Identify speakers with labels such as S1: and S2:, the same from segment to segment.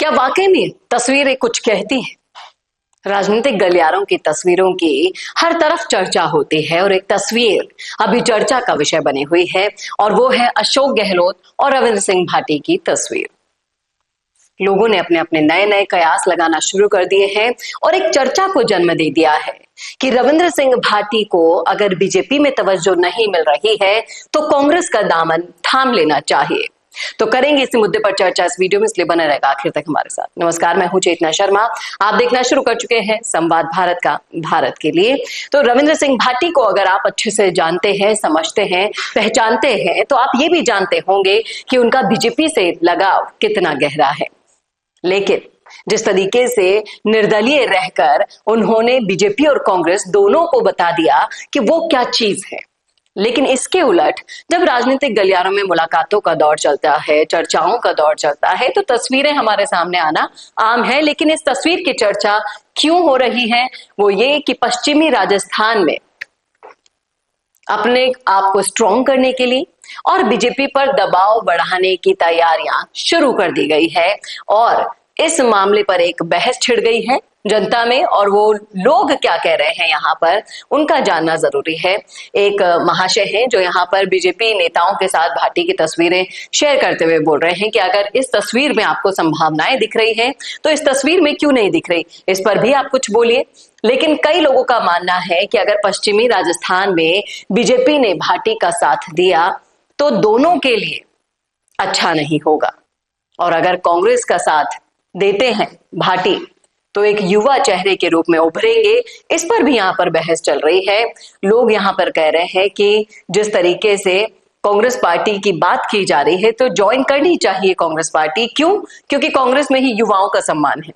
S1: क्या वाकई में तस्वीरें कुछ कहती हैं? राजनीतिक गलियारों की तस्वीरों की हर तरफ चर्चा होती है और एक तस्वीर अभी चर्चा का विषय बनी हुई है और वो है अशोक गहलोत और रविंद्र सिंह भाटी की तस्वीर। लोगों ने अपने अपने नए नए कयास लगाना शुरू कर दिए हैं और एक चर्चा को जन्म दे दिया है कि रविंद्र सिंह भाटी को अगर बीजेपी में तवज्जो नहीं मिल रही है तो कांग्रेस का दामन थाम लेना चाहिए। तो करेंगे इसी मुद्दे पर चर्चा इस वीडियो में, इसलिए बने रहेगा आखिर तक हमारे साथ। नमस्कार, मैं हूं चेतना शर्मा। आप देखना शुरू कर चुके हैं संवाद भारत का, भारत के लिए। तो रविंद्र सिंह भाटी को अगर आप अच्छे से जानते हैं, समझते हैं, पहचानते हैं तो आप ये भी जानते होंगे कि उनका बीजेपी से लगाव कितना गहरा है। लेकिन जिस तरीके से निर्दलीय रहकर उन्होंने बीजेपी और कांग्रेस दोनों को बता दिया कि वो क्या चीज है, लेकिन इसके उलट जब राजनीतिक गलियारों में मुलाकातों का दौर चलता है, चर्चाओं का दौर चलता है, तो तस्वीरें हमारे सामने आना आम है। लेकिन इस तस्वीर की चर्चा क्यों हो रही है, वो ये कि पश्चिमी राजस्थान में अपने आप को स्ट्रॉन्ग करने के लिए और बीजेपी पर दबाव बढ़ाने की तैयारियां शुरू कर दी गई है और इस मामले पर एक बहस छिड़ गई है जनता में और वो लोग क्या कह रहे हैं यहाँ पर उनका जानना जरूरी है। एक महाशय हैं जो यहाँ पर बीजेपी नेताओं के साथ भाटी की तस्वीरें शेयर करते हुए बोल रहे हैं कि अगर इस तस्वीर में आपको संभावनाएं दिख रही हैं तो इस तस्वीर में क्यों नहीं दिख रही, इस पर भी आप कुछ बोलिए। लेकिन कई लोगों का मानना है कि अगर पश्चिमी राजस्थान में बीजेपी ने भाटी का साथ दिया तो दोनों के लिए अच्छा नहीं होगा और अगर कांग्रेस का साथ देते हैं भाटी तो एक युवा चेहरे के रूप में उभरेंगे। इस पर भी यहाँ पर बहस चल रही है। लोग यहाँ पर कह रहे हैं कि जिस तरीके से कांग्रेस पार्टी की बात की जा रही है तो ज्वाइन करनी चाहिए कांग्रेस पार्टी। क्यों? क्योंकि कांग्रेस में ही युवाओं का सम्मान है,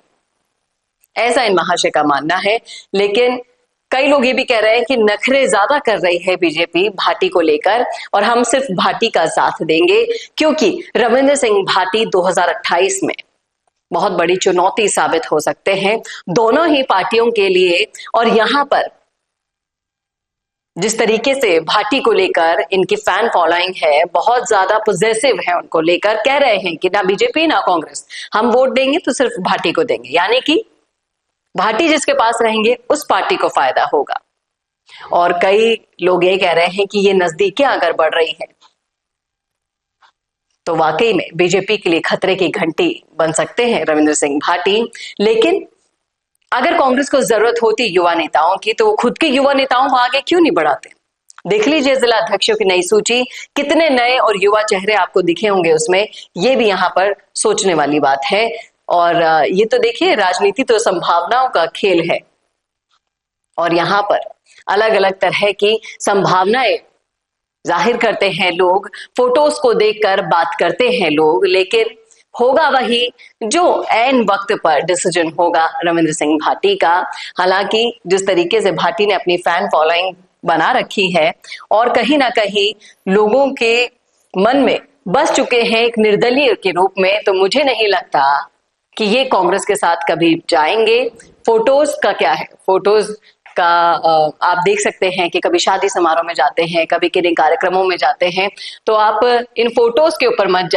S1: ऐसा इन महाशय का मानना है। लेकिन कई लोग ये भी कह रहे हैं कि नखरे ज्यादा कर रही है बीजेपी भाटी को लेकर और हम सिर्फ भाटी का साथ देंगे क्योंकि रविंद्र सिंह भाटी 2028 में बहुत बड़ी चुनौती साबित हो सकते हैं दोनों ही पार्टियों के लिए। और यहां पर जिस तरीके से भाटी को लेकर इनकी फैन फॉलोइंग है, बहुत ज्यादा पॉजिटिव है उनको लेकर, कह रहे हैं कि ना बीजेपी ना कांग्रेस, हम वोट देंगे तो सिर्फ भाटी को देंगे, यानी कि भाटी जिसके पास रहेंगे उस पार्टी को फायदा होगा। और कई लोग ये कह रहे हैं कि ये नजदीकियां अगर बढ़ रही है तो वाकई में बीजेपी के लिए खतरे की घंटी बन सकते हैं रविंद्र सिंह भाटी। लेकिन अगर कांग्रेस को जरूरत होती युवा नेताओं की तो वो खुद के युवा नेताओं को आगे क्यों नहीं बढ़ाते? देख लीजिए जिला अध्यक्षों की नई सूची, कितने नए और युवा चेहरे आपको दिखे होंगे उसमें। ये भी यहाँ पर सोचने वाली बात है। और ये तो देखिए, राजनीति तो संभावनाओं का खेल है और यहाँ पर अलग अलग तरह की संभावनाएं जाहिर करते हैं लोग, फोटोज को देखकर बात करते हैं लोग, लेकिन होगा वही जो ऐन वक्त पर डिसीजन होगा रविंद्र सिंह भाटी का। हालांकि जिस तरीके से भाटी ने अपनी फैन फॉलोइंग बना रखी है और कहीं ना कहीं लोगों के मन में बस चुके हैं एक निर्दलीय के रूप में, तो मुझे नहीं लगता कि ये कांग्रेस के साथ कभी जाएंगे। फोटोज का क्या है, फोटोज का आप देख सकते हैं कि कभी शादी समारोह में जाते हैं, कभी किन्हीं कार्यक्रमों में जाते हैं, तो आप इन फोटोज के ऊपर मत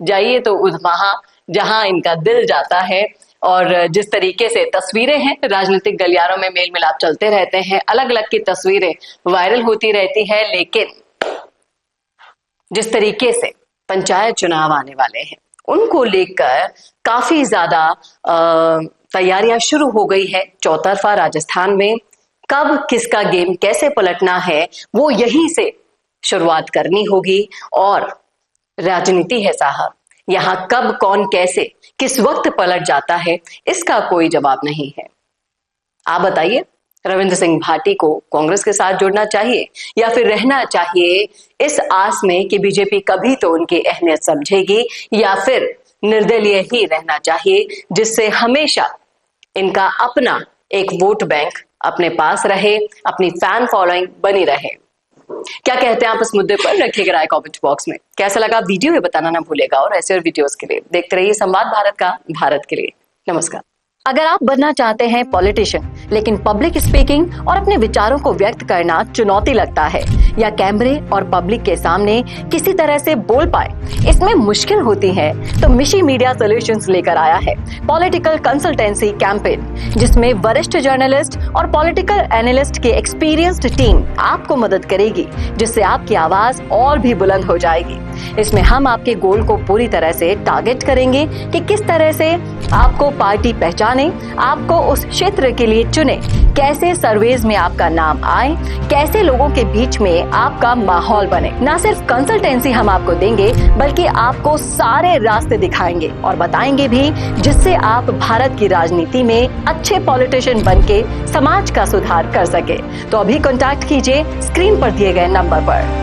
S1: जाइए तो वहां जहां इनका दिल जाता है। और जिस तरीके से तस्वीरें हैं, राजनीतिक गलियारों में मेल मिलाप चलते रहते हैं, अलग अलग की तस्वीरें वायरल होती रहती है। लेकिन जिस तरीके से पंचायत चुनाव आने वाले हैं उनको लेकर काफी ज्यादा तैयारियां शुरू हो गई है चौतरफा राजस्थान में। कब किसका गेम कैसे पलटना है वो यहीं से शुरुआत करनी होगी। और राजनीति है साहब, यहाँ कब कौन कैसे किस वक्त पलट जाता है इसका कोई जवाब नहीं है। आप बताइए, रविंद्र सिंह भाटी को कांग्रेस के साथ जुड़ना चाहिए या फिर रहना चाहिए इस आस में कि बीजेपी कभी तो उनकी अहमियत समझेगी, या फिर निर्दलीय ही रहना चाहिए जिससे हमेशा इनका अपना एक वोट बैंक अपने पास रहे, अपनी फैन फॉलोइंग बनी रहे। क्या कहते हैं आप इस मुद्दे पर? रखिएगा राय कमेंट बॉक्स में। कैसा लगा वीडियो ये बताना ना भूलेगा और ऐसे और वीडियोस के लिए देखते रहिए संवाद भारत का, भारत के लिए। नमस्कार। अगर आप बनना चाहते हैं पॉलिटिशियन लेकिन पब्लिक स्पीकिंग और अपने विचारों को व्यक्त करना चुनौती लगता है, या कैमरे और पब्लिक के सामने किसी तरह से बोल पाए इसमें मुश्किल होती है, तो मिशी मीडिया सॉल्यूशंस लेकर आया है पॉलिटिकल कंसल्टेंसी कैंपेन, जिसमें वरिष्ठ जर्नलिस्ट और पॉलिटिकल एनालिस्ट की एक्सपीरियंस्ड टीम आपको मदद करेगी, जिससे आपकी आवाज और भी बुलंद हो जाएगी। इसमें हम आपके गोल को पूरी तरह से टारगेट करेंगे कि किस तरह से आपको पार्टी पहचाने, आपको उस क्षेत्र के लिए चुने, कैसे सर्वेज में आपका नाम आए, कैसे लोगों के बीच में आपका माहौल बने। न सिर्फ कंसल्टेंसी हम आपको देंगे, बल्कि आपको सारे रास्ते दिखाएंगे और बताएंगे भी, जिससे आप भारत की राजनीति में अच्छे पॉलिटिशियन बनके समाज का सुधार कर सके। तो अभी कॉन्टैक्ट कीजिए स्क्रीन पर दिए गए नंबर पर।